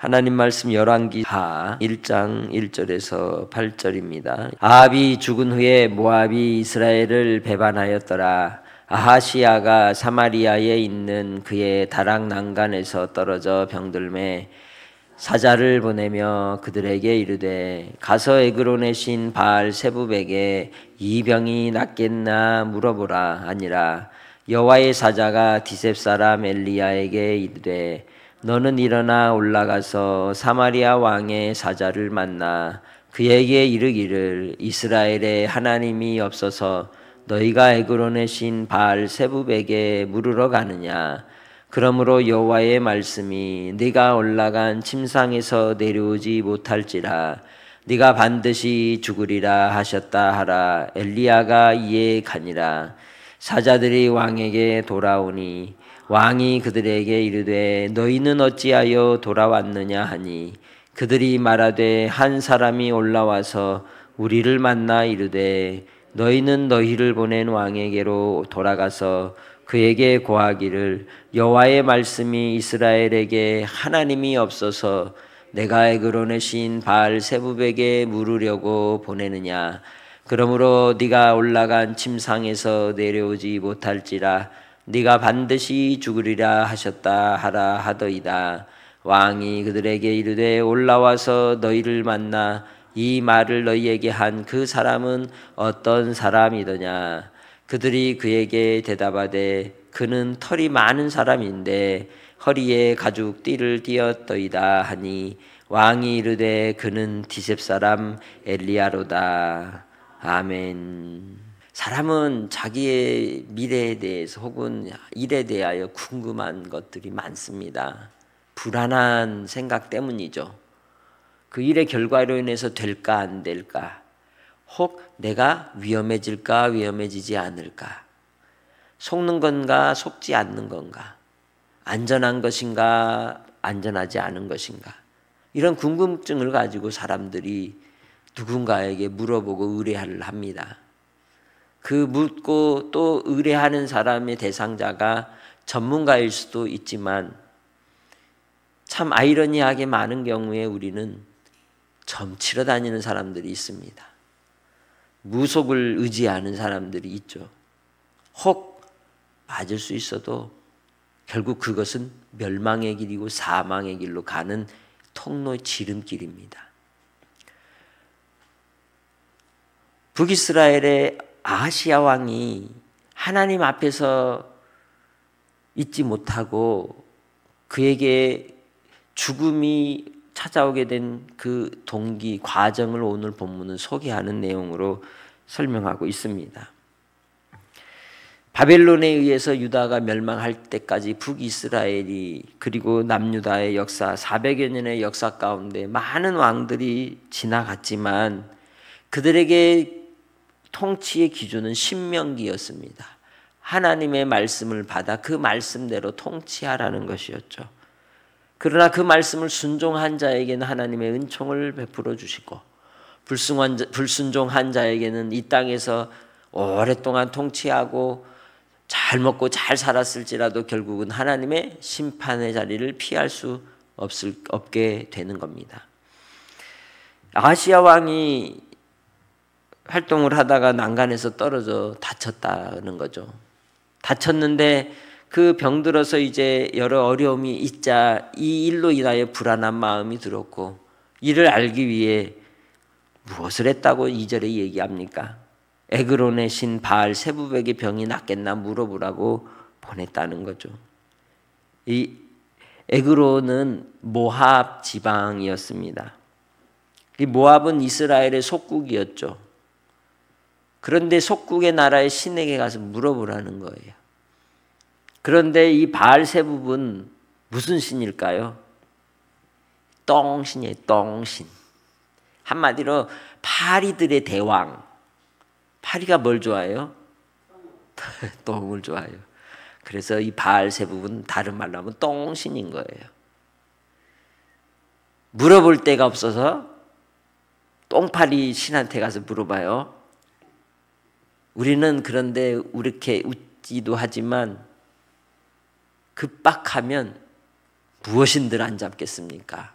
하나님 말씀 열왕기하 1장 1절에서 8절입니다. 아합이 죽은 후에 모압이 이스라엘을 배반하였더라. 아하시야가 사마리아에 있는 그의 다락 난간에서 떨어져 병들매 사자를 보내며 그들에게 이르되 가서 에그론의 신 바알 세부백에 이 병이 낫겠나 물어보라 하니라. 여호와의 사자가 디셉 사람 엘리야에게 이르되 너는 일어나 올라가서 사마리아 왕의 사자를 만나 그에게 이르기를 이스라엘에 하나님이 없어서 너희가 에그론의 신 바알 세부백에 물으러 가느냐. 그러므로 여호와의 말씀이 네가 올라간 침상에서 내려오지 못할지라 네가 반드시 죽으리라 하셨다 하라. 엘리야가 이에 가니라. 사자들이 왕에게 돌아오니 왕이 그들에게 이르되 너희는 어찌하여 돌아왔느냐 하니 그들이 말하되 한 사람이 올라와서 우리를 만나 이르되 너희는 너희를 보낸 왕에게로 돌아가서 그에게 고하기를 여호와의 말씀이 이스라엘에게 하나님이 없어서 내가 에그론의 신 바알 세부백에 물으려고 보내느냐. 그러므로 네가 올라간 침상에서 내려오지 못할지라 네가 반드시 죽으리라 하셨다 하라 하더이다. 왕이 그들에게 이르되 올라와서 너희를 만나 이 말을 너희에게 한 그 사람은 어떤 사람이더냐. 그들이 그에게 대답하되 그는 털이 많은 사람인데 허리에 가죽 띠를 띠었더이다 하니 왕이 이르되 그는 디셉 사람 엘리야로다. 아멘. 사람은 자기의 미래에 대해서 혹은 일에 대하여 궁금한 것들이 많습니다. 불안한 생각 때문이죠. 그 일의 결과로 인해서 될까 안 될까, 혹 내가 위험해질까 위험해지지 않을까, 속는 건가 속지 않는 건가, 안전한 것인가 안전하지 않은 것인가, 이런 궁금증을 가지고 사람들이 누군가에게 물어보고 의뢰를 합니다. 그 묻고 또 의뢰하는 사람의 대상자가 전문가일 수도 있지만 참 아이러니하게 많은 경우에 우리는 점치러 다니는 사람들이 있습니다. 무속을 의지하는 사람들이 있죠. 혹 맞을 수 있어도 결국 그것은 멸망의 길이고 사망의 길로 가는 통로의 지름길입니다. 북이스라엘의 아하시야 왕이 하나님 앞에서 있지 못하고 그에게 죽음이 찾아오게 된 그 동기, 과정을 오늘 본문은 소개하는 내용으로 설명하고 있습니다. 바벨론에 의해서 유다가 멸망할 때까지 북이스라엘이 그리고 남유다의 역사 400여 년의 역사 가운데 많은 왕들이 지나갔지만 그들에게 통치의 기준은 신명기였습니다. 하나님의 말씀을 받아 그 말씀대로 통치하라는 것이었죠. 그러나 그 말씀을 순종한 자에게는 하나님의 은총을 베풀어 주시고 불순종한 자에게는 이 땅에서 오랫동안 통치하고 잘 먹고 잘 살았을지라도 결국은 하나님의 심판의 자리를 피할 수 없게 되는 겁니다. 아하시야 왕이 활동을 하다가 난간에서 떨어져 다쳤다는 거죠. 다쳤는데 그 병들어서 이제 여러 어려움이 있자 이 일로 인하여 불안한 마음이 들었고 이를 알기 위해 무엇을 했다고 2절에 얘기합니까? 에그론의 신 바알 세부백의 병이 낫겠나 물어보라고 보냈다는 거죠. 이 에그론은 모압 지방이었습니다. 이 모압은 이스라엘의 속국이었죠. 그런데 속국의 나라의 신에게 가서 물어보라는 거예요. 그런데 이 바알 세부는 무슨 신일까요? 똥신이에요. 똥신. 한마디로 파리들의 대왕. 파리가 뭘 좋아해요? 똥을 좋아해요. 그래서 이 바알 세부는 다른 말로 하면 똥신인 거예요. 물어볼 데가 없어서 똥파리 신한테 가서 물어봐요. 우리는 그런데 이렇게 웃기도 하지만 급박하면 무엇인들 안 잡겠습니까?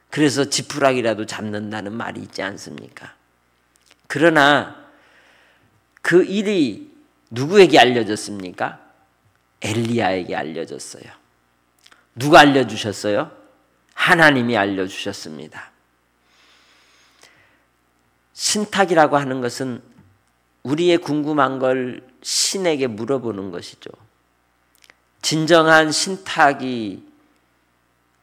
그래서 지푸라기라도 잡는다는 말이 있지 않습니까? 그러나 그 일이 누구에게 알려졌습니까? 엘리야에게 알려졌어요. 누가 알려주셨어요? 하나님이 알려주셨습니다. 신탁이라고 하는 것은 우리의 궁금한 걸 신에게 물어보는 것이죠. 진정한 신탁이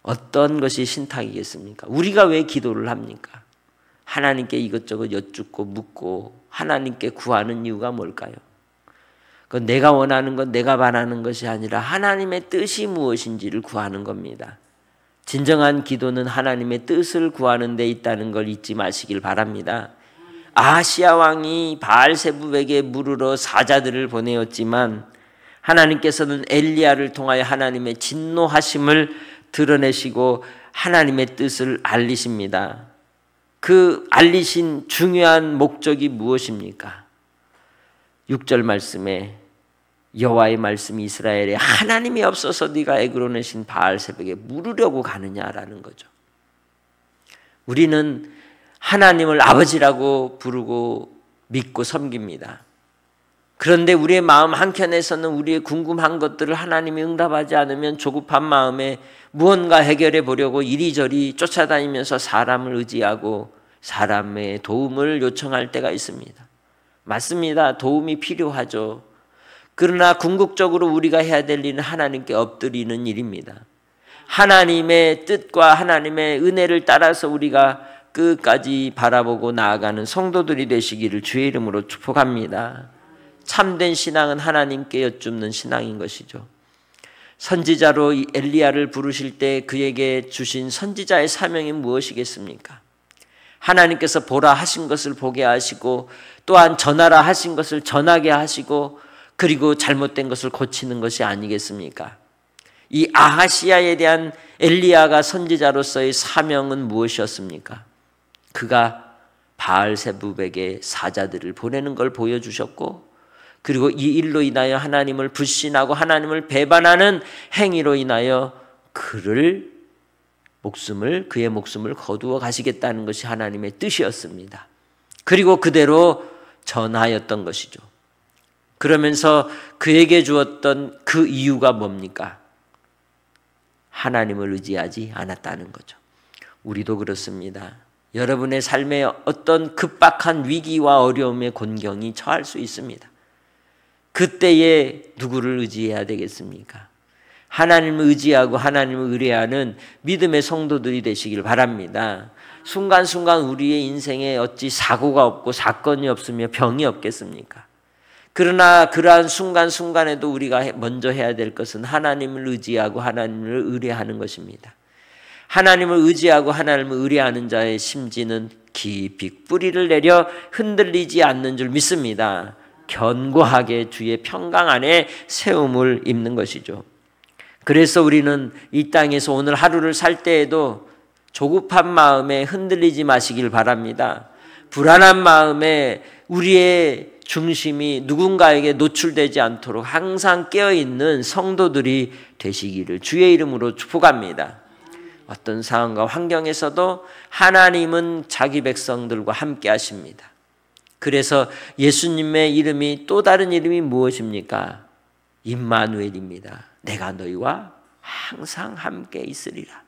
어떤 것이 신탁이겠습니까? 우리가 왜 기도를 합니까? 하나님께 이것저것 여쭙고 묻고 하나님께 구하는 이유가 뭘까요? 그건 내가 원하는 것, 내가 바라는 것이 아니라 하나님의 뜻이 무엇인지를 구하는 겁니다. 진정한 기도는 하나님의 뜻을 구하는 데 있다는 걸 잊지 마시길 바랍니다. 아하시야 왕이 바알세불에게 물으러 사자들을 보내었지만 하나님께서는 엘리야를 통하여 하나님의 진노하심을 드러내시고 하나님의 뜻을 알리십니다. 그 알리신 중요한 목적이 무엇입니까? 6절 말씀에 여호와의 말씀이 이스라엘에 하나님이 없어서 네가 애굽으로 내신 바알세불에게 물으려고 가느냐라는 거죠. 우리는 하나님을 아버지라고 부르고 믿고 섬깁니다. 그런데 우리의 마음 한켠에서는 우리의 궁금한 것들을 하나님이 응답하지 않으면 조급한 마음에 무언가 해결해 보려고 이리저리 쫓아다니면서 사람을 의지하고 사람의 도움을 요청할 때가 있습니다. 맞습니다. 도움이 필요하죠. 그러나 궁극적으로 우리가 해야 될 일은 하나님께 엎드리는 일입니다. 하나님의 뜻과 하나님의 은혜를 따라서 우리가 끝까지 바라보고 나아가는 성도들이 되시기를 주의 이름으로 축복합니다. 참된 신앙은 하나님께 여쭙는 신앙인 것이죠. 선지자로 엘리야를 부르실 때 그에게 주신 선지자의 사명이 무엇이겠습니까? 하나님께서 보라 하신 것을 보게 하시고 또한 전하라 하신 것을 전하게 하시고 그리고 잘못된 것을 고치는 것이 아니겠습니까? 이 아하시야에 대한 엘리야가 선지자로서의 사명은 무엇이었습니까? 그가 바알세불에게 사자들을 보내는 걸 보여주셨고 그리고 이 일로 인하여 하나님을 불신하고 하나님을 배반하는 행위로 인하여 그의 목숨을 거두어 가시겠다는 것이 하나님의 뜻이었습니다. 그리고 그대로 전하였던 것이죠. 그러면서 그에게 주었던 그 이유가 뭡니까? 하나님을 의지하지 않았다는 거죠. 우리도 그렇습니다. 여러분의 삶에 어떤 급박한 위기와 어려움의 곤경이 처할 수 있습니다. 그때에 누구를 의지해야 되겠습니까? 하나님을 의지하고 하나님을 의뢰하는 믿음의 성도들이 되시길 바랍니다. 순간순간 우리의 인생에 어찌 사고가 없고 사건이 없으며 병이 없겠습니까? 그러나 그러한 순간순간에도 우리가 먼저 해야 될 것은 하나님을 의지하고 하나님을 의뢰하는 것입니다. 하나님을 의지하고 하나님을 의뢰하는 자의 심지는 깊이 뿌리를 내려 흔들리지 않는 줄 믿습니다. 견고하게 주의 평강 안에 세움을 입는 것이죠. 그래서 우리는 이 땅에서 오늘 하루를 살 때에도 조급한 마음에 흔들리지 마시길 바랍니다. 불안한 마음에 우리의 중심이 누군가에게 노출되지 않도록 항상 깨어있는 성도들이 되시기를 주의 이름으로 축복합니다. 어떤 상황과 환경에서도 하나님은 자기 백성들과 함께 하십니다. 그래서 예수님의 이름이 또 다른 이름이 무엇입니까? 임마누엘입니다. 내가 너희와 항상 함께 있으리라.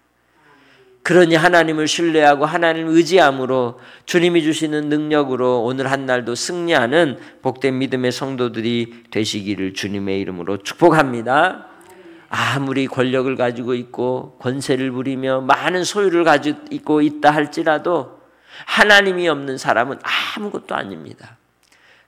그러니 하나님을 신뢰하고 하나님을 의지함으로 주님이 주시는 능력으로 오늘 한 날도 승리하는 복된 믿음의 성도들이 되시기를 주님의 이름으로 축복합니다. 아무리 권력을 가지고 있고 권세를 부리며 많은 소유를 가지고 있다 할지라도 하나님이 없는 사람은 아무것도 아닙니다.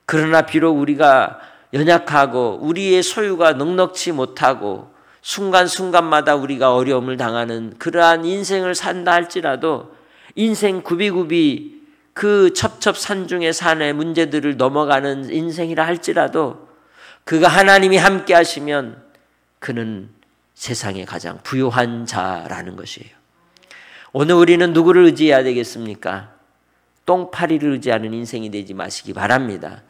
그러나 비록 우리가 연약하고 우리의 소유가 넉넉지 못하고 순간순간마다 우리가 어려움을 당하는 그러한 인생을 산다 할지라도 인생 굽이굽이 그 첩첩산중의 산의 문제들을 넘어가는 인생이라 할지라도 그가 하나님이 함께 하시면 그는 세상에 가장 부유한 자라는 것이에요. 오늘 우리는 누구를 의지해야 되겠습니까? 똥파리를 의지하는 인생이 되지 마시기 바랍니다.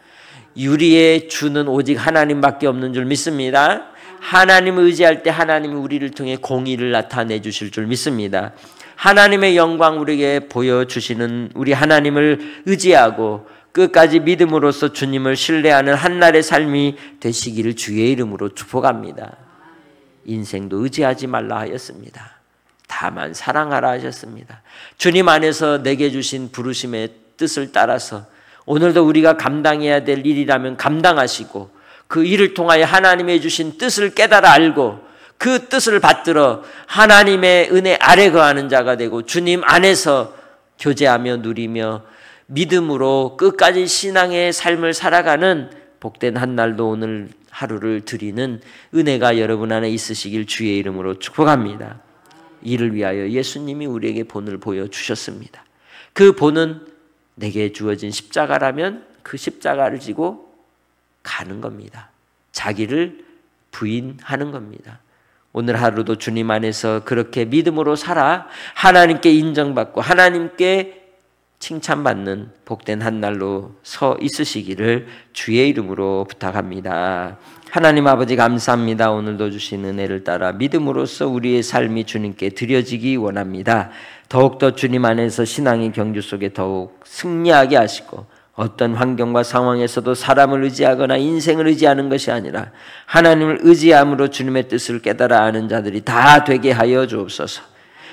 유리의 주는 오직 하나님밖에 없는 줄 믿습니다. 하나님을 의지할 때 하나님이 우리를 통해 공의를 나타내 주실 줄 믿습니다. 하나님의 영광 우리에게 보여주시는 우리 하나님을 의지하고 끝까지 믿음으로써 주님을 신뢰하는 한날의 삶이 되시기를 주의 이름으로 축복합니다. 인생도 의지하지 말라 하였습니다. 다만 사랑하라 하셨습니다. 주님 안에서 내게 주신 부르심의 뜻을 따라서 오늘도 우리가 감당해야 될 일이라면 감당하시고 그 일을 통하여 하나님의 주신 뜻을 깨달아 알고 그 뜻을 받들어 하나님의 은혜 아래 거하는 자가 되고 주님 안에서 교제하며 누리며 믿음으로 끝까지 신앙의 삶을 살아가는 복된 한날도 오늘 하루를 드리는 은혜가 여러분 안에 있으시길 주의 이름으로 축복합니다. 이를 위하여 예수님이 우리에게 본을 보여주셨습니다. 그 본은 내게 주어진 십자가라면 그 십자가를 지고 가는 겁니다. 자기를 부인하는 겁니다. 오늘 하루도 주님 안에서 그렇게 믿음으로 살아 하나님께 인정받고 하나님께 칭찬받는 복된 한날로 서 있으시기를 주의 이름으로 부탁합니다. 하나님 아버지 감사합니다. 오늘도 주신 은혜를 따라 믿음으로써 우리의 삶이 주님께 드려지기 원합니다. 더욱더 주님 안에서 신앙의 경주 속에 더욱 승리하게 하시고 어떤 환경과 상황에서도 사람을 의지하거나 인생을 의지하는 것이 아니라 하나님을 의지함으로 주님의 뜻을 깨달아 아는 자들이 다 되게 하여 주옵소서.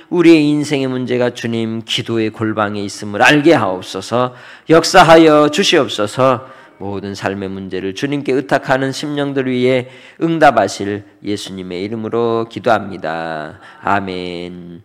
우리의 인생의 문제가 주님 기도의 골방에 있음을 알게 하옵소서. 역사하여 주시옵소서. 모든 삶의 문제를 주님께 의탁하는 심령들 위해 응답하실 예수님의 이름으로 기도합니다. 아멘.